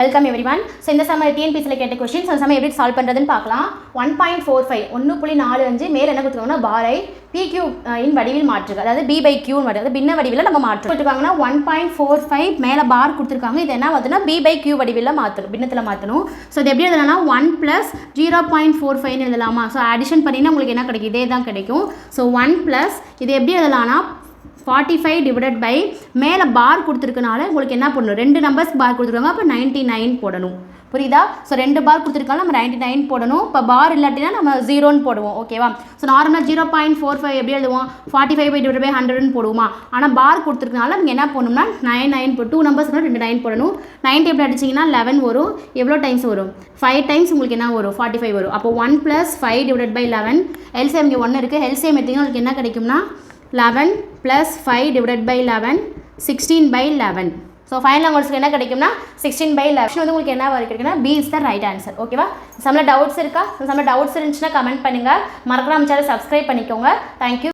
Welcome everyone. So இந்த summer டிஎன்பிசியில் கேட்ட கொஸ்டின் அந்த சமயம் எப்படி சால்வ் பண்ணுறதுன்னு பார்க்கலாம். 1.45 1.45 மேலே என்ன கொடுத்துருக்காங்கன்னா பாரை PQ இன் வடிவில் மாற்றுக, அதாவது B/Q அதாவது பின்ன வடிவில் நம்ம மாற்று கொடுத்துருக்காங்கன்னா 1.45 மேலே பார் கொடுத்துருக்காங்க. இது என்ன பார்த்தோன்னா B/Q வடிவில் மாற்றணும், பின்னத்தில் மாற்றணும். ஸோ இது எப்படி எழுதலாம்னா 1 + 0.45 எழுதலாமா? ஸோ அடிஷன் பண்ணிங்கன்னா உங்களுக்கு என்ன கிடைக்கும்? இதே தான் கிடைக்கும். ஸோ 1 + இது எப்படி எழுதலாம்னா 45 டிவைடட் பை மேலே பார் கொடுத்துருக்கனால உங்களுக்கு என்ன பண்ணணும்? 2 நம்பர்ஸ் பார் கொடுத்துருக்காங்க, அப்போ 99 போடணும். புரியுதா? ஸோ 2 பார் கொடுத்துருக்காங்க, நம்ம 99 போடணும். இப்போ பார் இல்லாட்டினா நம்ம 0ன்னு போடுவோம். ஓகேவா? ஸோ நார்மலாக 0.45 எப்படி எழுதுவோம்? 45/100 போடுவோமா? ஆனால் பார் கொடுத்துருக்கனால நீங்கள் என்ன பண்ணணும்னா 99 2 நம்பர்ஸ் 2 9 போடணும். 90 எப்படி அடிச்சிங்கன்னா 11 வரும். எவ்வளோ டைம்ஸ் வரும்? 5 டைம்ஸ் உங்களுக்கு என்ன வரும்? 45 வரும். அப்போ 1 + 5 டிவைடட் பை 11. எல்சிஎம் இங்கே 1 இருக்குது. எல்சிஎம் எடுத்திங்கன்னா உங்களுக்கு என்ன கிடைக்கும்னா 11 + 5 டிவைடட் பை 11 16/11. ஸோ ஃபைனல் உங்களுக்கு என்ன கிடைக்கும்னா 16/11 வந்து உங்களுக்கு என்ன இருக்குன்னா B is the right answer. ஓகேவா? சம்மில் டவுட்ஸ் இருக்கா? சம்மில் டவுட்ஸ் இருந்துச்சுன்னா கமெண்ட் பண்ணுங்கள். மறக்காம சேனல் சப்ஸ்கிரைப் பண்ணிக்கோங்க. தேங்க்யூ.